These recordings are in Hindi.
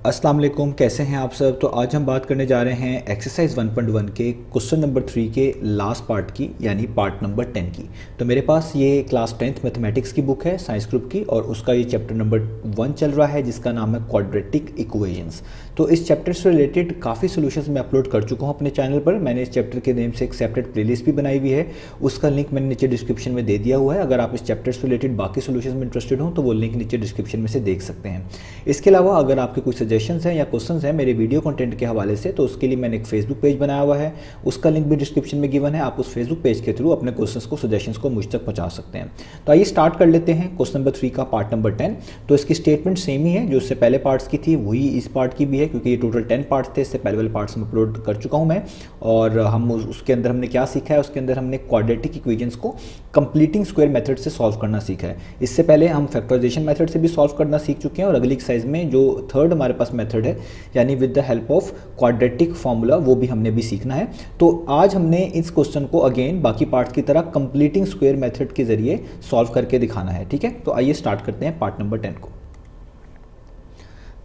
अस्सलाम वालेकुम, कैसे हैं आप सब। तो आज हम बात करने जा रहे हैं एक्सरसाइज 1.1 के क्वेश्चन नंबर 3 के लास्ट पार्ट की, यानी पार्ट नंबर 10 की। तो मेरे पास ये क्लास 10th मैथमेटिक्स की बुक है साइंस ग्रुप की, और उसका ये चैप्टर नंबर 1 चल रहा है जिसका नाम है क्वाड्रेटिक इक्वेशंस। तो इस चैप्टर से रिलेटेड काफ़ी सोल्यूशंस मैं अपलोड कर चुका हूँ अपने चैनल पर। मैंने इस चैप्टर के नेम से एक सेपरेट प्लेलिस्ट भी बनाई हुई है, उसका लिंक मैंने नीचे डिस्क्रिप्शन में दे दिया हुआ है। अगर आप इस चैप्टर से रिलेटेड बाकी सोल्यूशंस में इंटरेस्टेड हो तो वो लिंक नीचे डिस्क्रिप्शन में से देख सकते हैं। इसके अलावा अगर आपके कोई सजेशंस हैं या क्वेश्चंस हैं मेरे वीडियो कंटेंट के हवाले से, तो उसके लिए मैंने एक फेसबुक पेज बनाया हुआ है, उसका लिंक भी डिस्क्रिप्शन में गिवन है। आप उस फेसबुक पेज के थ्रू अपने क्वेश्चंस को, सजेशंस को मुझ तक पहुंचा सकते हैं। तो आइए स्टार्ट कर लेते हैं क्वेश्चन नंबर 3 का पार्ट नंबर 10। तो इसकी स्टेटमेंट सेम ही है जो इससे पहले पार्ट्स की थी, वही इस पार्ट की भी है, क्योंकि ये टोटल 10 पार्ट्स थे। इससे पहले वाले पार्ट्स में अपलोड कर चुका हूँ मैं, और हम उसके अंदर हमने क्या सीखा है, उसके अंदर हमने क्वाड्रेटिक इक्वेशंस को कंप्लीटिंग स्क्वायर मेथड से सॉल्व करना सीखा है। इससे पहले हम फैक्टराइजेशन मेथड से भी सॉल्व करना सीख चुके हैं, और अगली एक्सरसाइज में जो थर्ड हमारे पास मेथड है, यानी with the help of quadratic formula, वो भी हमने भी सीखना है। तो आज हमने इस क्वेश्चन को अगेन बाकी पार्ट्स की तरह कंप्लीटिंग स्क्वायर मेथड के जरिए सॉल्व करके दिखाना है। ठीक है, तो आइए स्टार्ट करते हैं पार्ट नंबर 10 को।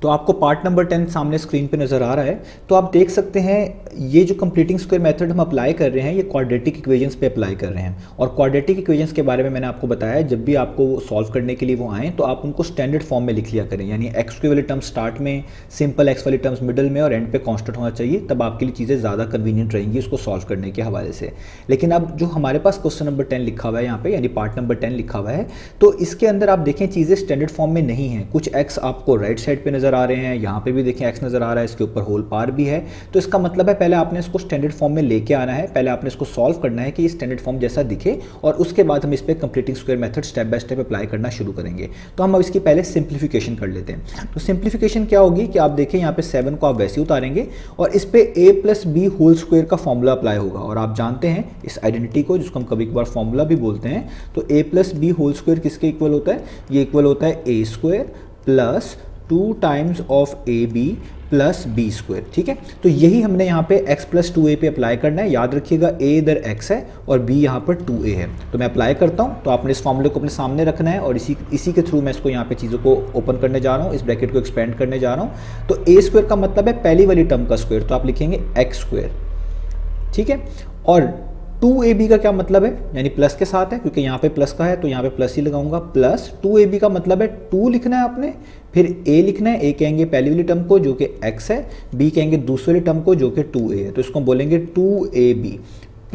तो आपको पार्ट नंबर 10 सामने स्क्रीन पे नज़र आ रहा है। तो आप देख सकते हैं ये जो कंप्लीटिंग स्क्वायर मेथड हम अप्लाई कर रहे हैं, ये क्वाड्रेटिक इक्वेशंस पे अप्लाई कर रहे हैं। और क्वाड्रेटिक इक्वेशंस के बारे में मैंने आपको बताया, जब भी आपको सॉल्व करने के लिए वो आएँ तो आप उनको स्टैंडर्ड फॉर्म में लिख लिया करें, यानी एक्स के वाले टर्म्स स्टार्ट में, सिंपल एक्स वाली टर्म्स मिडल में, और एंड पे कॉन्स्टेंट होना चाहिए। तब आपके लिए चीज़ें ज़्यादा कन्वीनियंट रहेंगी उसको सॉल्व करने के हवाले से। लेकिन अब जो हमारे पास क्वेश्चन नंबर 10 लिखा हुआ है यहाँ पे, यानी पार्ट नंबर 10 लिखा हुआ है, तो इसके अंदर आप देखें चीज़ें स्टैंडर्ड फॉर्म में नहीं हैं। कुछ एक्स आपको राइट साइड पे नज़र आ रहे हैं, यहाँ पे भी देखें एक्स नज़र आ रहा है, इसके ऊपर होल पार भी है। तो इसका मतलब है पहले आपने इसको स्टैंडर्ड फॉर्म में लेके आना है, पहले आपने इसको सॉल्व करना है कि ये स्टैंडर्ड फॉर्म जैसा दिखे, और उसके बाद हम इस पर completing square method step by step apply करना शुरू करेंगे। तो हम अब इसकी पहले सिंप्लीफिकेशन कर लेते हैं। तो सिंप्लीफिकेशन क्या होगी कि आप देखें यहाँ पे 7 को आप वैसे उतारेंगे, और इस पे a + b होल स्क्वायर का फॉर्मूला अप्लाई होगा। और आप जानते हैं इस आइडेंटिटी को, जिसको हम कभी कभार फॉर्मूला भी बोलते हैं। तो a + b होल स्क्वायर किसके इक्वल होता है? ये इक्वल होता है a² + 2 times of ab + b²। ठीक है, तो यही हमने यहाँ पे x + 2a पे अप्लाई करना है। याद रखिएगा a इधर x है और b यहाँ पर 2a है। तो मैं अप्लाई करता हूँ, तो आपने इस फॉर्मूले को अपने सामने रखना है, और इसी के थ्रू मैं इसको यहाँ पे चीज़ों को ओपन करने जा रहा हूँ, इस ब्रैकेट को एक्सपेंड करने जा रहा हूँ। तो a² का मतलब है पहली वाली टर्म का स्क्वायर, तो आप लिखेंगे x²। ठीक है, और 2ab का क्या मतलब है, यानी प्लस के साथ है, क्योंकि यहाँ पे प्लस का है तो यहाँ पे प्लस ही लगाऊंगा। प्लस 2ab का मतलब है 2 लिखना है आपने, फिर a लिखना है। a कहेंगे पहली वाली टर्म को जो कि x है, b कहेंगे दूसरी वाली टर्म को जो कि 2a है। तो इसको हम बोलेंगे 2ab +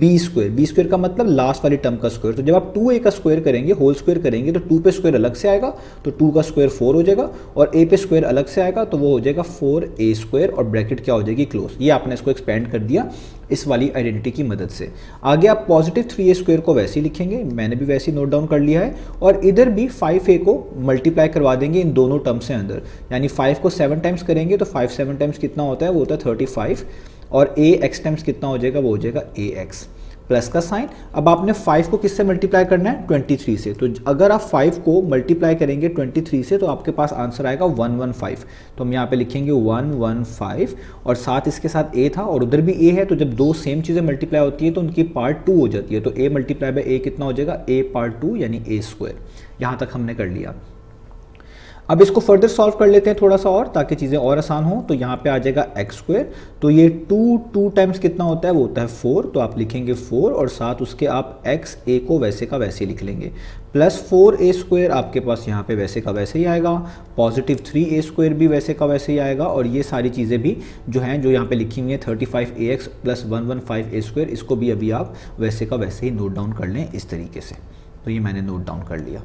b² का मतलब लास्ट वाली टर्म का स्क्वायर। तो जब आप 2a का स्क्वायर करेंगे, होल स्क्वायर करेंगे, तो 2 पे स्क्वायर अलग से आएगा, तो 2 का स्क्वायर 4 हो जाएगा, और a पे स्क्वायर अलग से आएगा, तो वो हो जाएगा 4a², और ब्रैकेट क्या हो जाएगी, क्लोज। ये आपने इसको एक्सपेंड कर दिया इस वाली आइडेंटिटी की मदद से। आगे आप पॉजिटिव 3a² को वैसे ही लिखेंगे, मैंने भी वैसे ही नोट डाउन कर लिया है, और इधर भी 5a को मल्टीप्लाई करवा देंगे इन दोनों टर्म्स से अंदर, यानी 5 को 7 टाइम्स करेंगे तो 5 7 टाइम्स कितना होता है, वो होता है 35, और a x टाइम्स कितना हो जाएगा, वो हो जाएगा ax प्लस का साइन। अब आपने 5 को किससे मल्टीप्लाई करना है, 23 से। तो अगर आप 5 को मल्टीप्लाई करेंगे 23 से तो आपके पास आंसर आएगा 115। तो हम यहाँ पे लिखेंगे 115, और साथ इसके साथ a था और उधर भी a है, तो जब दो सेम चीज़ें मल्टीप्लाई होती है तो उनकी पार्ट 2 हो जाती है। तो a मल्टीप्लाई बाय a कितना हो जाएगा, a पार्ट 2 यानी a²। यहाँ तक हमने कर लिया। अब इसको फर्दर सॉल्व कर लेते हैं थोड़ा सा और, ताकि चीज़ें और आसान हो। तो यहाँ पे आ जाएगा x², तो ये 2 टाइम्स कितना होता है, वो होता है 4। तो आप लिखेंगे 4, और साथ उसके आप x a को वैसे का वैसे लिख लेंगे, प्लस 4a² आपके पास यहाँ पे वैसे का वैसे ही आएगा, पॉजिटिव 3a² भी वैसे का वैसे ही आएगा, और ये सारी चीज़ें भी जो हैं, जो यहाँ पे लिखी हुई हैं 35ax + 115a², इसको भी अभी आप वैसे का वैसे ही नोट डाउन कर लें इस तरीके से। तो ये मैंने नोट डाउन कर लिया।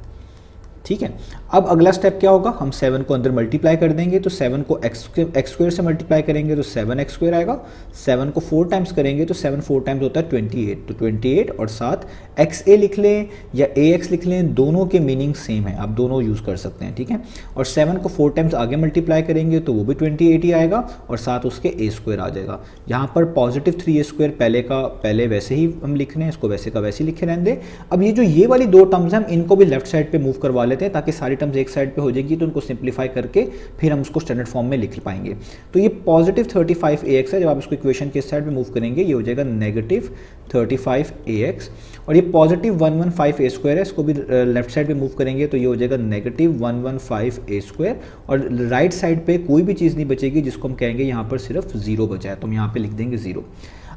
ठीक है, अब अगला स्टेप क्या होगा, हम 7 को अंदर मल्टीप्लाई कर देंगे। तो 7 को x² से मल्टीप्लाई करेंगे तो 7x² आएगा। 7 को 4 टाइम्स करेंगे तो 7 4 टाइम्स होता है 28, तो 28, और साथ xa लिख लें या ax लिख लें, दोनों के मीनिंग सेम है, आप दोनों यूज़ कर सकते हैं। ठीक है, और 7 को 4 टाइम्स आगे मल्टीप्लाई करेंगे तो वो भी 28 ही आएगा, और साथ उसके a² आ जाएगा। यहाँ पर पॉजिटिव 3a² पहले का पहले वैसे ही हम लिख रहे हैं, इसको वैसे का वैसे ही लिखे रहने दें। अब ये जो ये वाली दो टर्म्स हैं, हम इनको भी लेफ्ट साइड पर मूव करवा लेते देते हैं ताकि सारी टर्म्स एक साइड पे हो जाएगी, तो उनको सिंप्लीफाई करके फिर हम उसको स्टैंडर्ड फॉर्म में लिख पाएंगे। तो ये पॉजिटिव 35ax है, जब आप इसको इक्वेशन के इस साइड पे मूव करेंगे ये हो जाएगा नेगेटिव 35ax, और ये पॉजिटिव 115a² है, इसको भी लेफ्ट साइड पे मूव करेंगे तो ये हो जाएगा नेगेटिव 115a², और राइट साइड पे कोई भी चीज़ नहीं बचेगी जिसको हम कहेंगे यहाँ पर सिर्फ 0 बचा है, तो हम यहाँ पे लिख देंगे 0।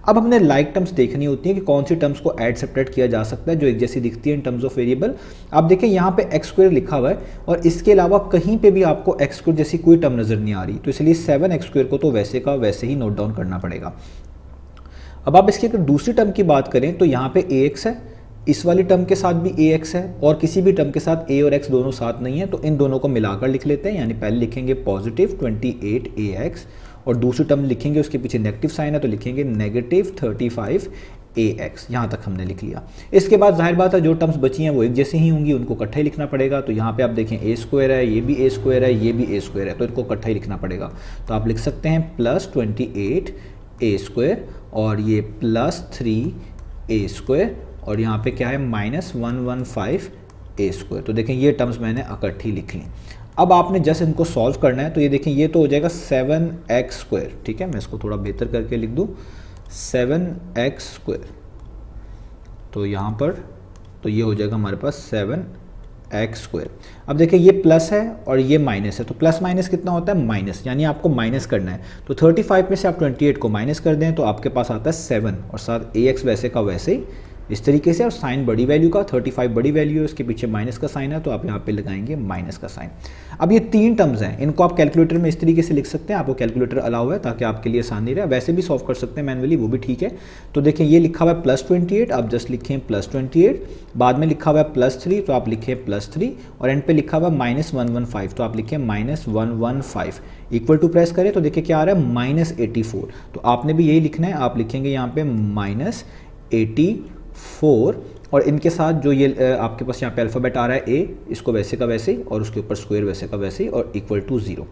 अब हमने लाइक टर्म्स देखनी होती है कि कौन सी टर्म्स को ऐड सेपरेट किया जा सकता है जो एक जैसी दिखती है इन टर्म्स ऑफ वेरिएबल। आप देखें यहाँ पे x² लिखा हुआ है और इसके अलावा कहीं पे भी आपको x² जैसी कोई टर्म नज़र नहीं आ रही, तो इसलिए 7x² को तो वैसे का वैसे ही नोट डाउन करना पड़ेगा। अब आप इसकी अगर दूसरी टर्म की बात करें तो यहाँ पे ax है, इस वाली टर्म के साथ भी ax है, और किसी भी टर्म के साथ a और x दोनों साथ नहीं है, तो इन दोनों को मिलाकर लिख लेते हैं। यानी पहले लिखेंगे पॉजिटिव 28ax और दूसरी टर्म लिखेंगे उसके पीछे नेगेटिव साइन है तो लिखेंगे नेगेटिव 35ax। यहाँ तक हमने लिख लिया। इसके बाद जाहिर बात है जो टर्म्स बची हैं वो एक जैसी ही होंगी, उनको इकट्ठा ही लिखना पड़ेगा। तो यहाँ पे आप देखें a² है, ये भी a² है, ये भी a² है, तो इनको इकट्ठा ही लिखना पड़ेगा। तो आप लिख सकते हैं प्लस 28a² और ये प्लस 3a² और यहाँ पे क्या है माइनस 115a²। तो देखें ये टर्म्स मैंने इकट्ठी लिख ली। अब आपने जस्ट इनको सॉल्व करना है, तो ये देखें ये तो हो जाएगा 7x²। ठीक है, मैं इसको थोड़ा बेहतर करके लिख दूँ 7x²। तो यहाँ पर तो ये हो जाएगा हमारे पास 7x²। अब देखिए ये प्लस है और ये माइनस है, तो प्लस माइनस कितना होता है माइनस, यानी आपको माइनस करना है। तो 35 में से आप 28 को माइनस कर दें तो आपके पास आता है 7 और साथ ax वैसे का वैसे ही इस तरीके से, और साइन बड़ी वैल्यू का 35 बड़ी वैल्यू है, उसके पीछे माइनस का साइन है तो आप यहाँ पे लगाएंगे माइनस का साइन। अब ये 3 टर्म्स हैं, इनको आप कैलकुलेटर में इस तरीके से लिख सकते हैं, आपको कैलकुलेटर अलाउ है ताकि आपके लिए आसान नहीं रहे। वैसे भी सॉल्व कर सकते हैं मैनुअली, वो भी ठीक है। तो देखें ये लिखा हुआ है प्लस 28, आप जस्ट लिखें प्लस 28, बाद में लिखा हुआ है प्लस 3 तो आप लिखें प्लस 3, और एंड पे लिखा हुआ है माइनस 115 तो आप लिखें माइनस 115। इक्वल टू प्रेस करें तो देखिए क्या आ रहा है माइनस 84, तो आपने भी यही लिखना है। आप लिखेंगे यहाँ पे माइनस 84 और इनके साथ जो ये आपके पास यहाँ पे अल्फ़ाबेट आ रहा है ए, इसको वैसे का वैसे ही और उसके ऊपर स्क्वायर वैसे का वैसे ही और इक्वल टू 0।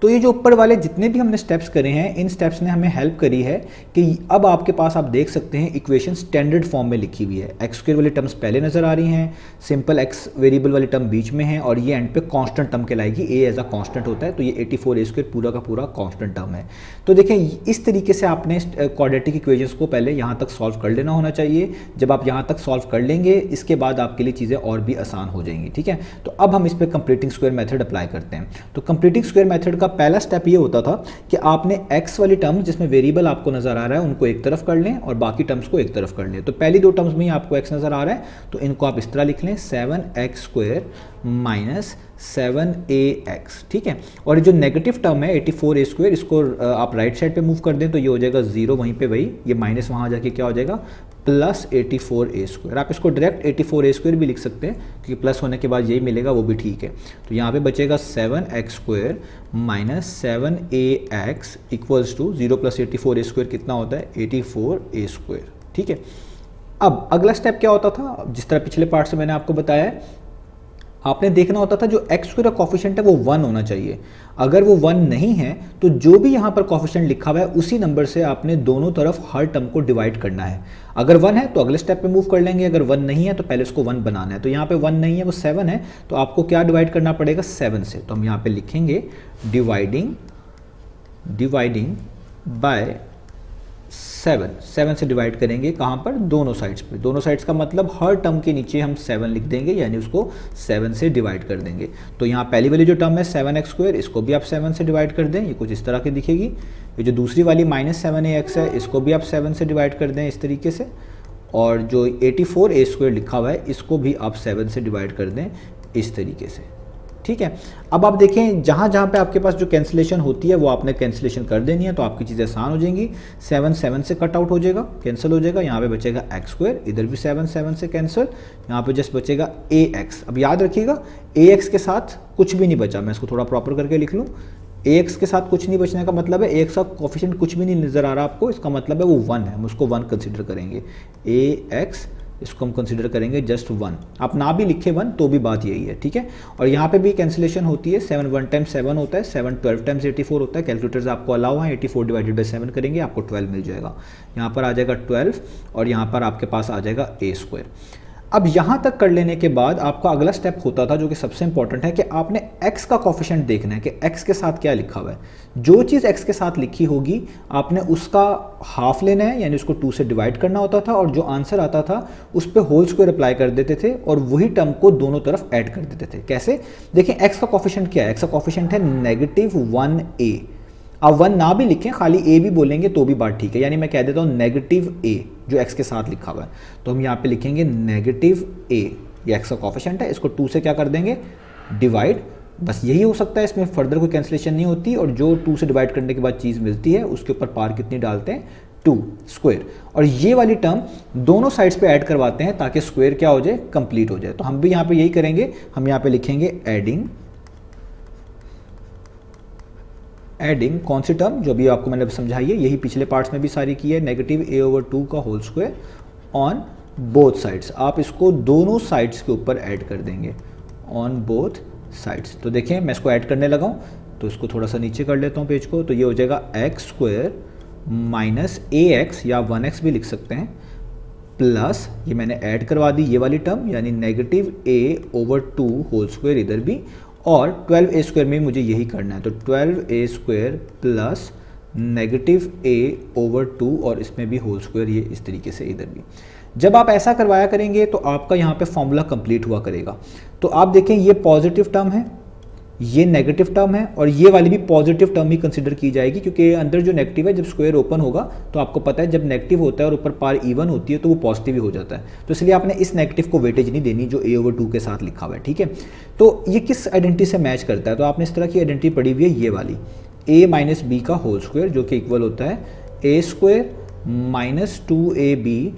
तो ये जो ऊपर वाले जितने भी हमने स्टेप्स करे हैं, इन स्टेप्स ने हमें हेल्प करी है कि अब आपके पास आप देख सकते हैं इक्वेशन स्टैंडर्ड फॉर्म में लिखी हुई है। x² वाली टर्म्स पहले नज़र आ रही हैं, सिंपल x वेरिएबल वाली टर्म बीच में है और ये एंड पे कांस्टेंट टर्म कहलाएगी। a एज अ कांस्टेंट होता है, तो ये 84a² पूरा का पूरा कांस्टेंट टर्म है। तो देखें इस तरीके से आपने क्वाड्रेटिक इक्वेशंस को पहले यहाँ तक सॉल्व कर लेना होना चाहिए। जब आप यहाँ तक सॉल्व कर लेंगे इसके बाद आपके लिए चीज़ें और भी आसान हो जाएंगी। ठीक है, तो अब हम इस पर कंप्लीटिंग स्क्वायर मेथड अप्लाई करते हैं। तो कंप्लीटिंग स्क्वायर मेथड का पहला स्टेप ये होता था कि आपने x वाली टर्म जिसमें वेरिएबल आपको नजर आ रहा है उनको एक तरफ कर लें और बाकी टर्म्स को एक तरफ कर लें। तो पहली 2 टर्म्स में ही आपको x नजर आ रहा है तो इनको आप इस तरह लिख लें 7x² माइनस 7ax। ठीक है, और जो नेगेटिव टर्म है 84a², इसको आप राइट साइड पे मूव कर दें तो ये हो जाएगा 0, वहीं पे वही ये माइनस वहाँ जाके क्या हो जाएगा प्लस 84a²। आप इसको डायरेक्ट 84a² भी लिख सकते हैं क्योंकि प्लस होने के बाद यही मिलेगा, वो भी ठीक है। तो यहाँ पे बचेगा 7x² minus 7ax equals to 0 plus 84a² कितना होता है 84a²। ठीक है, अब अगला स्टेप क्या होता था, जिस तरह पिछले पार्ट से मैंने आपको बताया है, आपने देखना होता था जो x² का कॉफिशिएंट है वो 1 होना चाहिए। अगर वो 1 नहीं है तो जो भी यहाँ पर कॉफिशिएंट लिखा हुआ है उसी नंबर से आपने दोनों तरफ हर टर्म को डिवाइड करना है। अगर 1 है तो अगले स्टेप पे मूव कर लेंगे, अगर 1 नहीं है तो पहले उसको 1 बनाना है। तो यहाँ पे 1 नहीं है, वो 7 है, तो आपको क्या डिवाइड करना पड़ेगा 7 से। तो हम यहाँ पे लिखेंगे डिवाइडिंग बाय 7 से डिवाइड करेंगे, कहाँ पर दोनों साइड्स पे। दोनों साइड्स का मतलब हर टर्म के नीचे हम 7 लिख देंगे, यानी उसको 7 से डिवाइड कर देंगे। तो यहाँ पहली वाली जो टर्म है 7x², इसको भी आप 7 से डिवाइड कर दें, ये कुछ इस तरह की दिखेगी। ये जो दूसरी वाली माइनस 7ax है इसको भी आप 7 से डिवाइड कर दें इस तरीके से, और जो 84a² लिखा हुआ है इसको भी आप 7 से डिवाइड कर दें इस तरीके से। ठीक है, अब आप देखें जहाँ जहाँ पे आपके पास जो कैंसिलेशन होती है वो आपने कैंसिलेशन कर देनी है, तो आपकी चीज़ें आसान हो जाएंगी। 7 से कट आउट हो जाएगा, कैंसिल हो जाएगा। यहाँ पे बचेगा x², इधर भी 7 से कैंसिल, यहाँ पे जस्ट बचेगा ax। अब याद रखिएगा ax के साथ कुछ भी नहीं बचा, मैं इसको थोड़ा प्रॉपर करके लिख लूँ। ax के साथ कुछ नहीं बचने का मतलब है ax का कोफिशिएंट कुछ भी नहीं नज़र आ रहा आपको, इसका मतलब है वो 1 है, हम उसको 1 कंसिडर करेंगे। ax इसको हम कंसीडर करेंगे जस्ट 1, आप ना भी लिखे 1 तो भी बात यही है। ठीक है, और यहाँ पे भी कैंसिलेशन होती है। 7 1 टाइम्स 7 होता है, 7 12 टाइम्स 84 होता है। कैलकुलेटर्स आपको अलाउ है, 84 डिवाइडेड बाई 7 करेंगे आपको 12 मिल जाएगा। यहाँ पर आ जाएगा 12 और यहाँ पर आपके पास आ जाएगा a²। अब यहाँ तक कर लेने के बाद आपका अगला स्टेप होता था जो कि सबसे इंपॉर्टेंट है कि आपने x का कोफिशिएंट देखना है कि x के साथ क्या लिखा हुआ है। जो चीज़ x के साथ लिखी होगी आपने उसका हाफ लेना है, यानी उसको 2 से डिवाइड करना होता था और जो आंसर आता था उस पर होल स्क्वायर अप्लाई कर देते थे और वही टर्म को दोनों तरफ ऐड कर देते थे। कैसे? देखिए x का कोफिशिएंट क्या है, x का कोफिशिएंट है -1a। आप 1 ना भी लिखें, खाली a भी बोलेंगे तो भी बात ठीक है, यानी मैं कह देता हूँ -a जो x के साथ लिखा हुआ है, तो हम यहाँ पे लिखेंगे -a, ये x का कोफिशिएंट है, इसको 2 से क्या कर देंगे, डिवाइड। बस यही हो सकता है, इसमें फर्दर कोई कैंसिलेशन नहीं होती, और जो 2 से डिवाइड करने के बाद चीज़ मिलती है उसके ऊपर पार कितनी डालते हैं, 2 स्क्वायर, और ये वाली टर्म दोनों साइड्स पे ऐड करवाते हैं ताकि स्क्वायर क्या हो जाए, कंप्लीट हो जाए। तो हम भी यहाँ पे यही करेंगे, हम यहाँ पे लिखेंगे एडिंग कौन सी टर्म, जो भी आपको मैंने समझाई है, यही पिछले पार्ट्स में भी सारी की है, -a/2 का whole square on both sides. आप इसको दोनों साइड्स के ऊपर ऐड कर देंगे, ऑन बोथ साइड्स। तो देखें मैं इसको ऐड करने लगा हूँ, तो इसको थोड़ा सा नीचे कर लेता हूँ पेज को, तो ये हो जाएगा x² माइनस ax, या 1x भी लिख सकते हैं, प्लस ये मैंने ऐड करवा दी ये वाली टर्म, यानी -a/2 होल स्क्वायर इधर भी, और 12a² में मुझे यही करना है, तो 12a² प्लस -a/2, और इसमें भी होल स्क्वायर, ये इस तरीके से इधर भी। जब आप ऐसा करवाया करेंगे तो आपका यहाँ पे फॉर्मूला कंप्लीट हुआ करेगा। तो आप देखें ये पॉजिटिव टर्म है, ये नेगेटिव टर्म है, और ये वाली भी पॉजिटिव टर्म ही कंसिडर की जाएगी, क्योंकि अंदर जो नेगेटिव है जब स्क्वायर ओपन होगा तो आपको पता है जब नेगेटिव होता है और ऊपर पार इवन होती है तो वो पॉजिटिव ही हो जाता है। तो इसलिए आपने इस नेगेटिव को वेटेज नहीं देनी जो a/2 के साथ लिखा हुआ है, ठीक है। तो ये किस आइडेंटिटी से मैच करता है, तो आपने इस तरह की आइडेंटिटी पढ़ी हुई है, ये वाली a - b का होल स्क्वायर, जो कि इक्वल होता है a² minus 2ab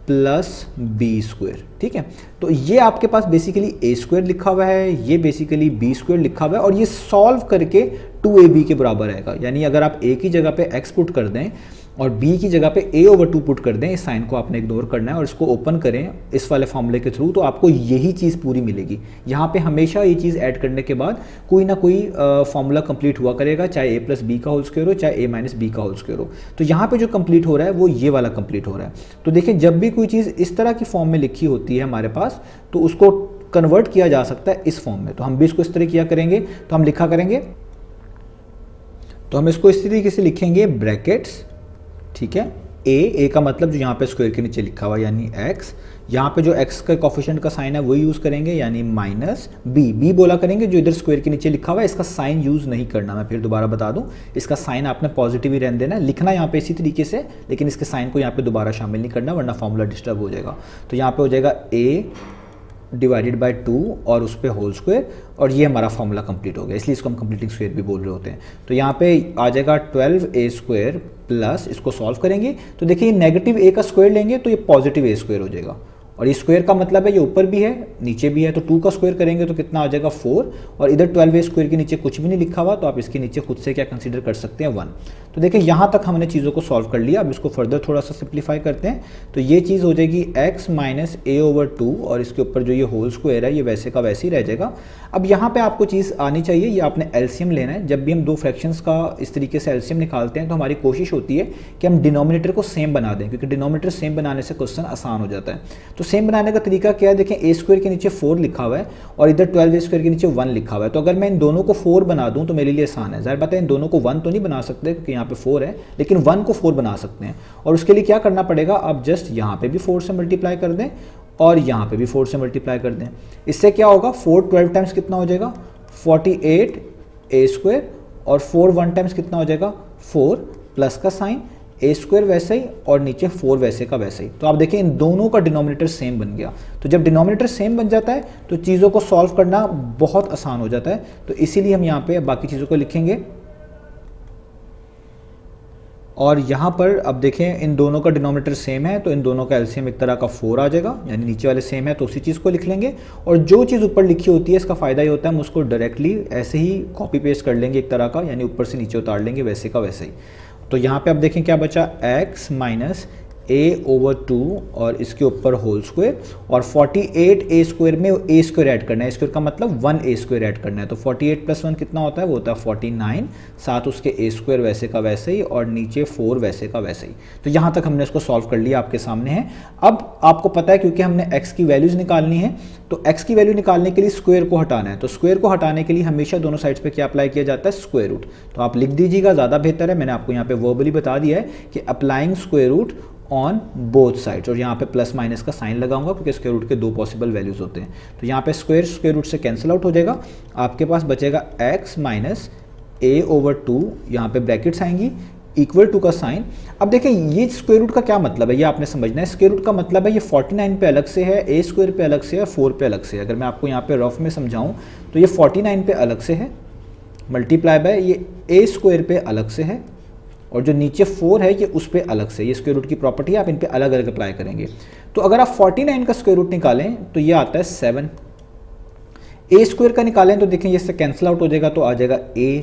plus b², ठीक है। तो ये आपके पास बेसिकली a² लिखा हुआ है, ये बेसिकली b² लिखा हुआ है, और ये सॉल्व करके 2ab के बराबर आएगा। यानी अगर आप a की जगह पे x पुट कर दें और b की जगह पे a/2 पुट कर दें, इस साइन को आपने इग्नोर करना है और इसको ओपन करें इस वाले फॉर्मूले के थ्रू, तो आपको यही चीज़ पूरी मिलेगी। यहाँ पे हमेशा ये चीज़ ऐड करने के बाद कोई ना कोई फॉर्मूला कंप्लीट हुआ करेगा, चाहे a + b का होल स्क्वायर हो, चाहे a - b का होल स्क्वायर हो। तो यहाँ पे जो कंप्लीट हो रहा है वो ये वाला कंप्लीट हो रहा है। तो देखिए जब भी कोई चीज़ इस तरह की फॉर्म में लिखी होती है हमारे पास, तो उसको कन्वर्ट किया जा सकता है इस फॉर्म में। तो हम भी इसको इस तरह किया करेंगे, तो हम लिखा करेंगे, तो हम इसको इस तरीके से लिखेंगे, ब्रैकेट्स, ठीक है, a का मतलब जो यहाँ पे स्क्वायर के नीचे लिखा हुआ है यानी x, यहाँ पे जो x का कोफिशिएंट का साइन है वही यूज़ करेंगे, यानी -b बोला करेंगे, जो इधर स्क्वायर के नीचे लिखा हुआ है इसका साइन यूज़ नहीं करना। मैं फिर दोबारा बता दूं, इसका साइन आपने पॉजिटिव ही रहने देना है, लिखना यहाँ पे इसी तरीके से, लेकिन इसके साइन को यहाँ पे दोबारा शामिल नहीं करना वरना फॉर्मूला डिस्टर्ब हो जाएगा। तो यहाँ पे हो जाएगा a/2 और उस पर होल स्क्वायर, और ये हमारा फॉर्मूला कंप्लीट हो गया, इसलिए इसको हम कंप्लीटिंग स्क्वायर भी बोल रहे होते हैं। तो यहाँ पे आ जाएगा 12a² प्लस, इसको सॉल्व करेंगे तो देखिए -a का स्क्वायर लेंगे तो ये +a² हो जाएगा, और ये स्क्वायर का मतलब है ये ऊपर भी है नीचे भी है, तो 2 का स्क्वायर करेंगे तो कितना आ जाएगा 4, और इधर 12a² के नीचे कुछ भी नहीं लिखा हुआ, तो आप इसके नीचे खुद से क्या कंसीडर कर सकते हैं, 1। तो देखिए यहाँ तक हमने चीज़ों को सॉल्व कर लिया। अब इसको फर्दर थोड़ा सा सिंप्लीफाई करते हैं, तो ये चीज़ हो जाएगी x - a/2, और इसके ऊपर जो ये होल स्क्वायर है ये वैसे का वैसे ही रह जाएगा। अब यहाँ पे आपको चीज़ आनी चाहिए, ये आपने एलसीएम लेना है। जब भी हम दो फ्रैक्शंस का इस तरीके से एलसीएम निकालते हैं तो हमारी कोशिश होती है कि हम डिनोमिनेटर को सेम बना दें, क्योंकि डिनोमिनेटर सेम बनाने से क्वेश्चन आसान हो जाता है। तो सेम बनाने का तरीका क्या है, देखें a² के नीचे 4 लिखा हुआ है और इधर 12a² के नीचे 1 लिखा हुआ है, तो अगर मैं इन दोनों को 4 बना दूं तो मेरे लिए आसान है। ज़ाहिर बात है इन दोनों को 1 तो नहीं बना सकते क्योंकि यहाँ पे 4 है, लेकिन 1 को 4 बना सकते हैं, और उसके लिए क्या करना पड़ेगा, आप जस्ट यहाँ पे भी 4 से मल्टीप्लाई कर दें और यहाँ पे भी 4 से मल्टीप्लाई कर दें। इससे क्या होगा, 4 12 टाइम्स कितना हो जाएगा, 48a², और 4 1 टाइम्स कितना हो जाएगा, 4 प्लस का साइन, a² वैसे ही और नीचे 4 वैसे का वैसे ही। तो आप देखें इन दोनों का डिनोमिनेटर सेम बन गया। तो जब डिनोमिनेटर सेम बन जाता है तो चीज़ों को सॉल्व करना बहुत आसान हो जाता है। तो इसीलिए हम यहाँ पे बाकी चीज़ों को लिखेंगे, और यहाँ पर अब देखें इन दोनों का डिनोमिनेटर सेम है तो इन दोनों का एलसीएम एक तरह का 4 आ जाएगा, यानी नीचे वाले सेम है तो उसी चीज़ को लिख लेंगे, और जो चीज़ ऊपर लिखी होती है इसका फ़ायदा ये होता है हम उसको डायरेक्टली ऐसे ही कॉपी पेस्ट कर लेंगे एक तरह का, यानी ऊपर से नीचे उतार लेंगे वैसे का वैसे ही। तो यहाँ पे अब देखें क्या बचा, x - a/2 और इसके ऊपर होल स्क्वायर, और 48a² में a² ऐड करना है, स्क्वायर का मतलब 1a² ऐड करना है। तो 48 + 1 कितना होता है, वो होता है 49, साथ उसके a² वैसे का वैसे ही और नीचे 4 वैसे का वैसे ही। तो यहाँ तक हमने इसको सॉल्व कर लिया, आपके सामने है। अब आपको पता है क्योंकि हमने x की वैल्यूज निकालनी है, तो x की वैल्यू निकालने के लिए स्क्वायर को हटाना है। तो स्क्वायर को हटाने के लिए हमेशा दोनों साइड्स पे क्या अप्लाई किया जाता है, स्क्वायर रूट। तो आप लिख दीजिएगा, ज़्यादा बेहतर है। मैंने आपको यहाँ पे वर्बली बता दिया है कि applying square root on both sides, और यहाँ पे प्लस माइनस का साइन लगाऊंगा क्योंकि स्क्वायर रूट के दो पॉसिबल वैल्यूज होते हैं। तो यहाँ पे स्क्वायर रूट से कैंसिल आउट हो जाएगा, आपके पास बचेगा x माइनस a/2, यहाँ पे ब्रैकेट्स आएंगी, इक्वल टू का साइन। अब देखिए ये स्क्वायर रूट का क्या मतलब है, ये आपने समझना है। स्क्वायर रूट का मतलब है ये 49 पे अलग से है, a² पे अलग से है, 4 पे अलग से है। अगर मैं आपको यहाँ पे रफ में समझाऊं तो ये 49 पे अलग से है, मल्टीप्लाई बाय ये a² पे अलग से है, और जो नीचे 4 है ये उस पे अलग से। ये स्क्वायर रूट की प्रॉपर्टी है, आप इन पे अलग अलग अप्लाई करेंगे। तो अगर आप 49 का स्क्वायर रूट निकालें तो ये आता है 7, a² का निकालें तो देखें ये से कैंसिल आउट हो जाएगा, तो आ जाएगा a,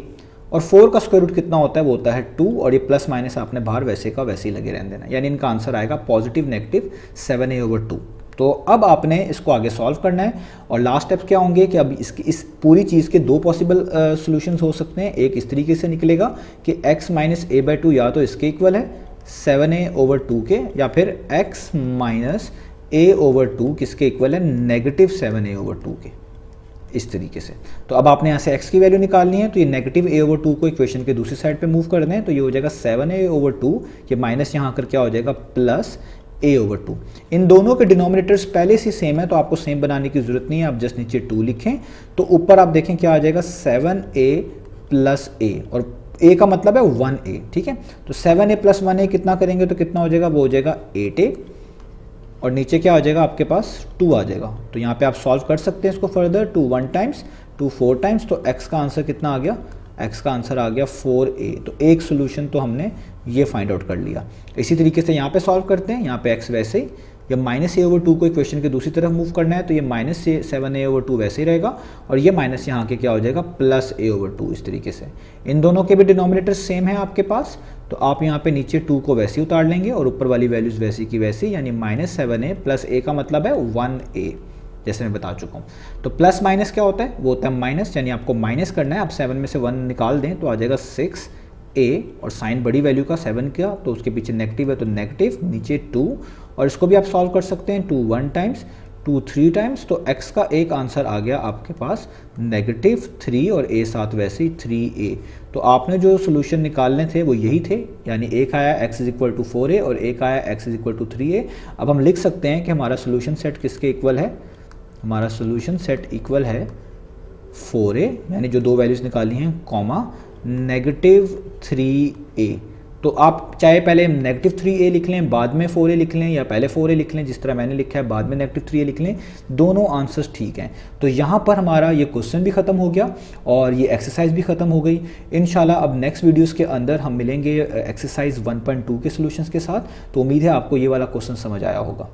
और 4 का स्क्वायर रूट कितना होता है, वो होता है 2, और ये प्लस माइनस आपने बाहर वैसे का वैसे ही लगे रहने देना। यानी इनका आंसर आएगा पॉजिटिव नेगेटिव 7a/2। तो अब आपने इसको आगे सॉल्व करना है, और लास्ट स्टेप क्या होंगे कि अब इस पूरी चीज़ के दो पॉसिबल सॉल्यूशंस हो सकते हैं। एक इस तरीके से निकलेगा कि x माइनस a/2 या तो इसके इक्वल है 7a/2 के, या फिर x माइनस a/2 किसके इक्वल है, नेगेटिव 7a/2 के, इस तरीके से। तो अब आपने यहाँ से x की वैल्यू निकालनी है, तो ये नेगेटिव a/2 को इक्वेशन के दूसरी साइड पे मूव कर दें, तो ये हो जाएगा 7a/2, ये माइनस यहाँ आकर क्या हो जाएगा, प्लस a/2। इन दोनों के डिनोमिनेटर्स पहले से सेम है, तो आपको सेम बनाने की जरूरत नहीं है, आप जस्ट नीचे 2 लिखें। तो ऊपर आप देखें क्या आ जाएगा, 7a + a, और a का मतलब है 1a, ठीक है। तो 7a + 1a कितना करेंगे तो कितना हो जाएगा, वो हो जाएगा 8a, और नीचे क्या आ जाएगा आपके पास, 2 आ जाएगा। तो यहाँ पे आप सॉल्व कर सकते हैं इसको फर्दर, 2 1 टाइम्स, 2 4 टाइम्स, तो x का आंसर कितना आ गया, x का आंसर आ गया 4a। तो एक सोल्यूशन तो हमने ये फाइंड आउट कर लिया। इसी तरीके से यहाँ पे सॉल्व करते हैं, यहाँ पे x वैसे ही, या माइनस a/2 को इक्वेशन के दूसरी तरफ मूव करना है, तो ये माइनस 7a/2 वैसे ही रहेगा, और ये माइनस यहाँ के क्या हो जाएगा, प्लस a/2, इस तरीके से। इन दोनों के भी डिनोमिनेटर सेम है आपके पास, तो आप यहाँ पे नीचे 2 को वैसे ही उतार लेंगे, और ऊपर वाली वैल्यूज़ वैसी की वैसी, यानी माइनस 7a + a का मतलब है 1a, जैसे मैं बता चुका हूँ। तो प्लस माइनस क्या होता है, वो होता है माइनस, यानी आपको माइनस करना है। आप 7 में से 1 निकाल दें तो आ जाएगा 6a, और साइन बड़ी वैल्यू का 7 का, तो उसके पीछे नेगेटिव है तो नेगेटिव, नीचे 2, और इसको भी आप सॉल्व कर सकते हैं, 2 1 टाइम्स, 2 3 टाइम्स। तो x का एक आंसर आ गया आपके पास नेगेटिव 3, और a साथ वैसे ही 3a। तो आपने जो सोल्यूशन निकालने थे वो यही थे, यानी एक आया x = 4a और एक आया x = 3a। अब हम लिख सकते हैं कि हमारा सोल्यूशन सेट किसके इक्वल है, हमारा सोल्यूशन सेट इक्वल है 4a, यानी जो दो वैल्यूज़ निकाली हैं, कॉमा नेगेटिव 3a। तो आप चाहे पहले नेगेटिव 3a लिख लें, बाद में 4a लिख लें, या पहले 4a लिख लें जिस तरह मैंने लिखा है, बाद में नेगेटिव 3a लिख लें, दोनों आंसर्स ठीक हैं। तो यहाँ पर हमारा ये क्वेश्चन भी ख़त्म हो गया और ये एक्सरसाइज भी ख़त्म हो गई। इंशाल्लाह अब नेक्स्ट वीडियोस के अंदर हम मिलेंगे एक्सरसाइज 1.2 के सॉल्यूशंस के साथ। तो उम्मीद है आपको ये वाला क्वेश्चन समझ आया होगा।